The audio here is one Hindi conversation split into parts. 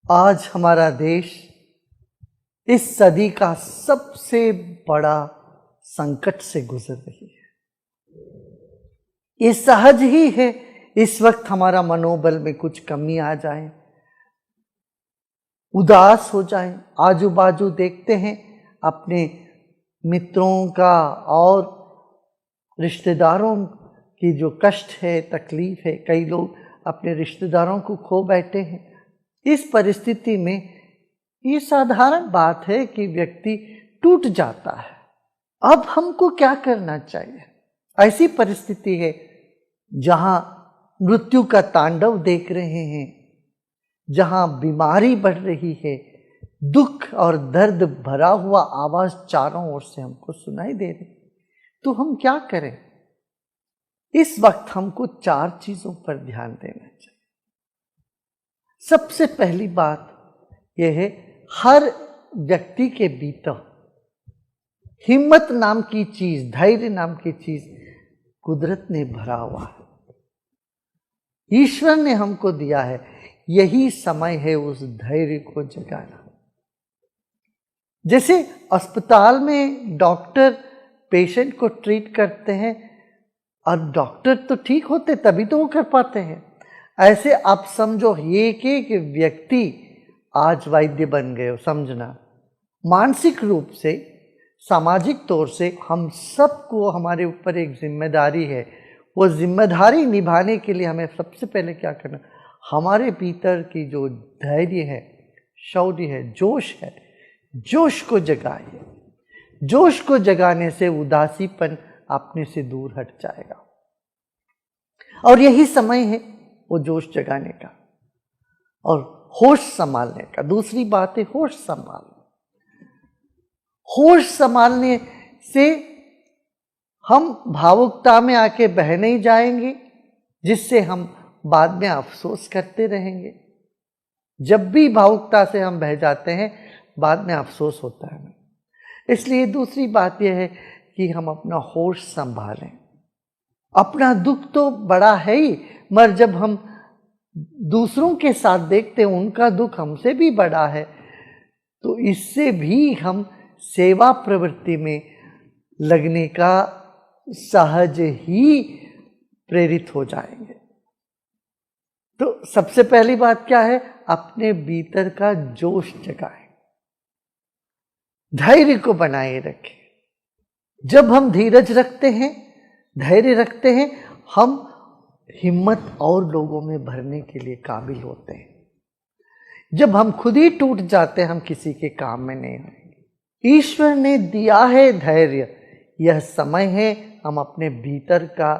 आज हमारा देश इस सदी का सबसे बड़ा संकट से गुजर रही है। ये सहज ही है इस वक्त हमारा मनोबल में कुछ कमी आ जाए, उदास हो जाए। आजू बाजू देखते हैं अपने मित्रों का और रिश्तेदारों की जो कष्ट है, तकलीफ है, कई लोग अपने रिश्तेदारों को खो बैठे हैं। इस परिस्थिति में ये साधारण बात है कि व्यक्ति टूट जाता है। अब हमको क्या करना चाहिए? ऐसी परिस्थिति है जहां मृत्यु का तांडव देख रहे हैं, जहां बीमारी बढ़ रही है, दुख और दर्द भरा हुआ आवाज चारों ओर से हमको सुनाई दे रही। तो हम क्या करें? इस वक्त हमको 4 चीजों पर ध्यान देना चाहिए। सबसे पहली बात यह है, हर व्यक्ति के भीतर हिम्मत नाम की चीज, धैर्य नाम की चीज कुदरत ने भरा हुआ है, ईश्वर ने हमको दिया है। यही समय है उस धैर्य को जगाना। जैसे अस्पताल में डॉक्टर पेशेंट को ट्रीट करते हैं और डॉक्टर तो ठीक होते तभी तो वो कर पाते हैं, ऐसे आप समझो एक एक व्यक्ति आज वैद्य बन गए हो। समझना, मानसिक रूप से, सामाजिक तौर से हम सबको हमारे ऊपर एक जिम्मेदारी है। वो जिम्मेदारी निभाने के लिए हमें सबसे पहले क्या करना? हमारे भीतर की जो धैर्य है, शौर्य है, जोश है, जोश को जगाइए। जोश को जगाने से उदासीपन अपने से दूर हट जाएगा और यही समय है वो जोश जगाने का और होश संभालने का। दूसरी बात है होश संभालना। होश संभालने से हम भावुकता में आके बह नहीं जाएंगे, जिससे हम बाद में अफसोस करते रहेंगे। जब भी भावुकता से हम बह जाते हैं बाद में अफसोस होता है। इसलिए दूसरी बात यह है कि हम अपना होश संभालें। अपना दुख तो बड़ा है ही, मगर जब हम दूसरों के साथ देखते हैं उनका दुख हमसे भी बड़ा है, तो इससे भी हम सेवा प्रवृत्ति में लगने का सहज ही प्रेरित हो जाएंगे। तो सबसे पहली बात क्या है? अपने भीतर का जोश जगाएं, धैर्य को बनाए रखें। जब हम धीरज रखते हैं, धैर्य रखते हैं, हम हिम्मत और लोगों में भरने के लिए काबिल होते हैं। जब हम खुद ही टूट जाते हैं, हम किसी के काम में नहीं आएंगे। ईश्वर ने दिया है धैर्य, यह समय है हम अपने भीतर का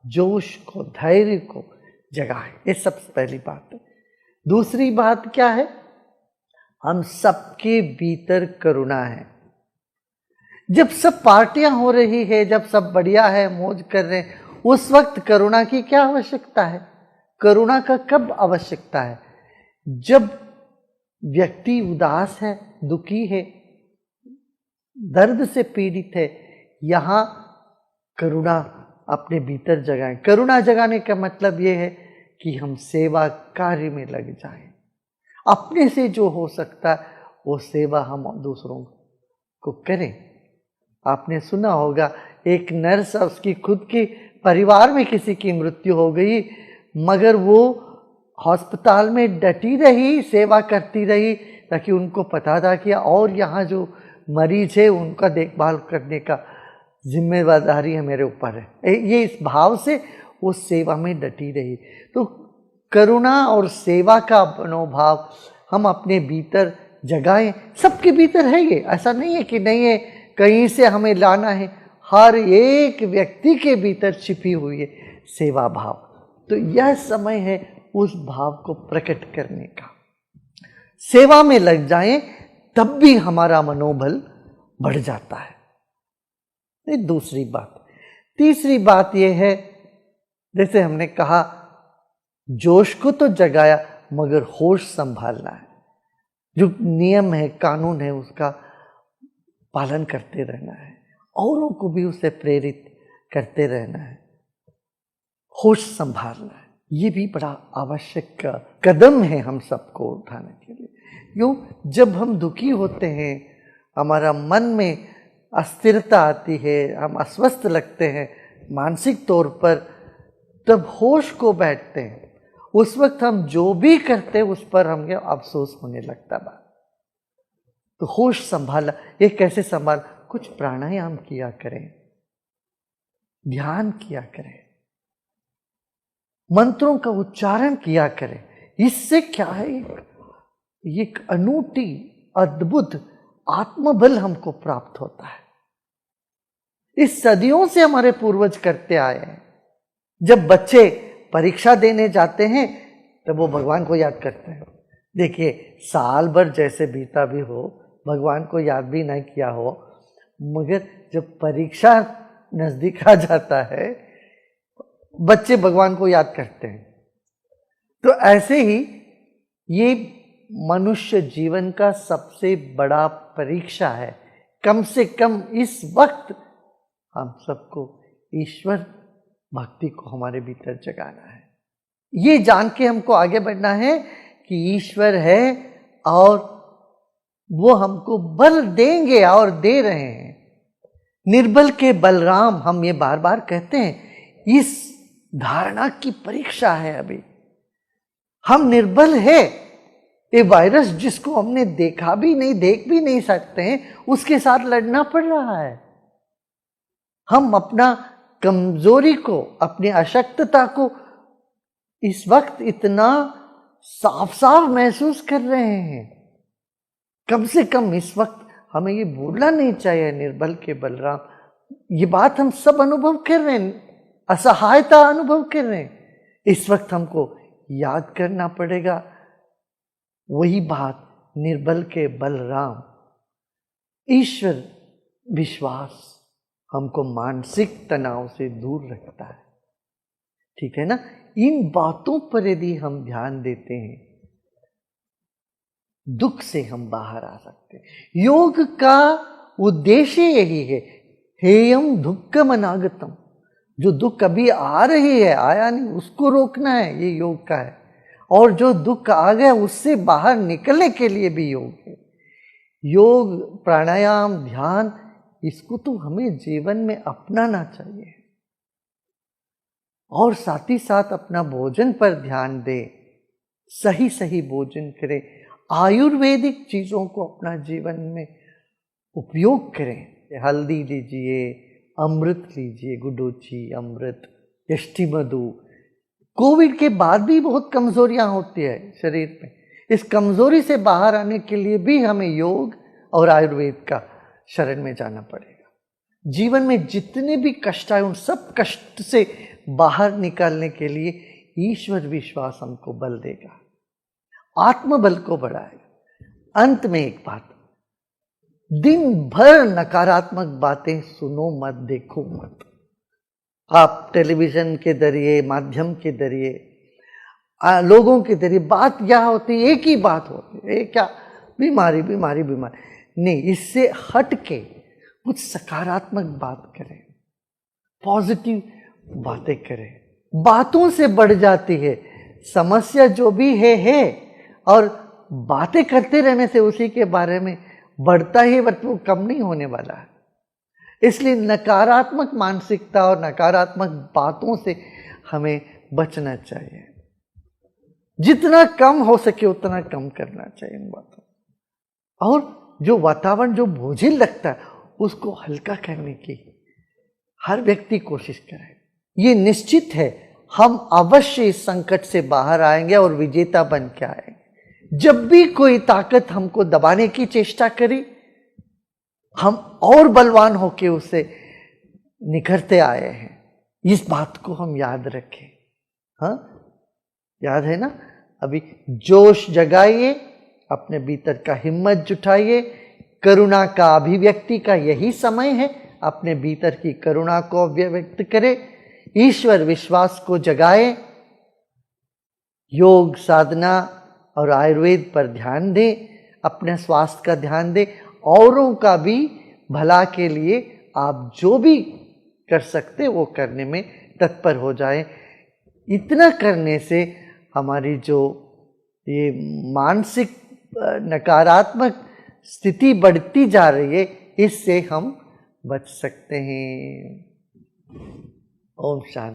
जोश को, धैर्य को जगाएं। ये सबसे पहली बात है। दूसरी बात क्या है? हम सबके भीतर करुणा है। जब सब पार्टियां हो रही है, जब सब बढ़िया है, मौज कर रहे हैं, उस वक्त करुणा की क्या आवश्यकता है? करुणा का कब आवश्यकता है? जब व्यक्ति उदास है, दुखी है, दर्द से पीड़ित है, यहां करुणा अपने भीतर जगाएं। करुणा जगाने का मतलब यह है कि हम सेवा कार्य में लग जाएं। अपने से जो हो सकता है वो सेवा हम दूसरों को करें। आपने सुना होगा एक नर्स, उसकी खुद के परिवार में किसी की मृत्यु हो गई, मगर वो अस्पताल में डटी रही, सेवा करती रही, ताकि उनको पता था कि और यहाँ जो मरीज है उनका देखभाल करने का जिम्मेदारी है मेरे ऊपर है। ये इस भाव से वो सेवा में डटी रही। तो करुणा और सेवा का मनोभाव हम अपने भीतर जगाएं। सबके भीतर है ये, ऐसा नहीं है कि नहीं है, कहीं से हमें लाना है। हर एक व्यक्ति के भीतर छिपी हुई है सेवा भाव। तो यह समय है उस भाव को प्रकट करने का। सेवा में लग जाएं, तब भी हमारा मनोबल बढ़ जाता है। ये दूसरी बात। तीसरी बात यह है, जैसे हमने कहा जोश को तो जगाया, मगर होश संभालना है। जो नियम है, कानून है, उसका पालन करते रहना है, औरों को भी उससे प्रेरित करते रहना है, होश संभालना है। ये भी बड़ा आवश्यक कदम है हम सबको उठाने के लिए। क्यों? जब हम दुखी होते हैं, हमारा मन में अस्थिरता आती है, हम अस्वस्थ लगते हैं मानसिक तौर पर, तब होश को बैठते हैं। उस वक्त हम जो भी करते हैं उस पर हमें अफसोस होने लगता बात। तो होश संभाला, ये कैसे संभाल? कुछ प्राणायाम किया करें, ध्यान किया करें, मंत्रों का उच्चारण किया करें। इससे क्या है, एक अनूठी अद्भुत आत्मबल हमको प्राप्त होता है। इस सदियों से हमारे पूर्वज करते आए हैं। जब बच्चे परीक्षा देने जाते हैं तब वो भगवान को याद करते हैं। देखिए, साल भर जैसे बीता भी हो, भगवान को याद भी नहीं किया हो, मगर जब परीक्षा नजदीक आ जाता है बच्चे भगवान को याद करते हैं। तो ऐसे ही ये मनुष्य जीवन का सबसे बड़ा परीक्षा है। कम से कम इस वक्त हम सबको ईश्वर भक्ति को हमारे भीतर जगाना है। ये जान के हमको आगे बढ़ना है कि ईश्वर है और वो हमको बल देंगे और दे रहे हैं। निर्बल के बलराम, हम ये बार बार कहते हैं। इस धारणा की परीक्षा है अभी। हम निर्बल है। ये वायरस जिसको हमने देखा भी नहीं, देख भी नहीं सकते हैं, उसके साथ लड़ना पड़ रहा है। हम अपना कमजोरी को, अपनी अशक्तता को इस वक्त इतना साफ साफ महसूस कर रहे हैं। कम से कम इस वक्त हमें ये भूलना नहीं चाहिए, निर्बल के बलराम। ये बात हम सब अनुभव कर रहे हैं, असहायता अनुभव कर रहे हैं। इस वक्त हमको याद करना पड़ेगा वही बात, निर्बल के बलराम। ईश्वर विश्वास हमको मानसिक तनाव से दूर रखता है, ठीक है ना। इन बातों पर यदि हम ध्यान देते हैं, दुख से हम बाहर आ सकते हैं। योग का उद्देश्य यही है, हेयम दुक्खम अनागतम। जो दुख कभी आ रही है, आया नहीं, उसको रोकना है, ये योग का है। और जो दुख आ गया उससे बाहर निकलने के लिए भी योग है। योग, प्राणायाम, ध्यान, इसको तो हमें जीवन में अपनाना चाहिए। और साथ ही साथ अपना भोजन पर ध्यान दें, सही सही भोजन करें, आयुर्वेदिक चीजों को अपना जीवन में उपयोग करें। हल्दी लीजिए, अमृत लीजिए, गुडुचि अमृत, यष्टि मधु। कोविड के बाद भी बहुत कमजोरियां होती है शरीर में। इस कमजोरी से बाहर आने के लिए भी हमें योग और आयुर्वेद का शरण में जाना पड़ेगा। जीवन में जितने भी कष्ट आए, उन सब कष्ट से बाहर निकालने के लिए ईश्वर विश्वास हमको बल देगा, आत्मबल को बढ़ाएगा। अंत में एक बात, दिन भर नकारात्मक बातें सुनो मत, देखो मत। आप टेलीविजन के जरिए, माध्यम के जरिए, लोगों के जरिए बात क्या होती है, एक ही बात होती है, क्या बीमारी बीमारी बीमारी। नहीं, इससे हट के कुछ सकारात्मक बात करें, पॉजिटिव बातें करें। बातों से बढ़ जाती है समस्या, जो भी है। और बातें करते रहने से उसी के बारे में बढ़ता ही, बट वो कम नहीं होने वाला है। इसलिए नकारात्मक मानसिकता और नकारात्मक बातों से हमें बचना चाहिए। जितना कम हो सके उतना कम करना चाहिए इन बातों। और जो वातावरण जो बोझिल लगता है उसको हल्का करने की हर व्यक्ति कोशिश करे। ये निश्चित है, हम अवश्य इस संकट से बाहर आएंगे और विजेता बन के आएंगे। जब भी कोई ताकत हमको दबाने की चेष्टा करी, हम और बलवान होके उससे निखरते आए हैं। इस बात को हम याद रखें। हाँ, याद है ना। अभी जोश जगाइए, अपने भीतर का हिम्मत जुटाइए। करुणा का अभिव्यक्ति का यही समय है। अपने भीतर की करुणा को अभिव्यक्त करें, ईश्वर विश्वास को जगाए, योग साधना और आयुर्वेद पर ध्यान दें, अपने स्वास्थ्य का ध्यान दें, औरों का भी भला के लिए आप जो भी कर सकते वो करने में तत्पर हो जाएं। इतना करने से हमारी जो ये मानसिक नकारात्मक स्थिति बढ़ती जा रही है, इससे हम बच सकते हैं। ओम शांति।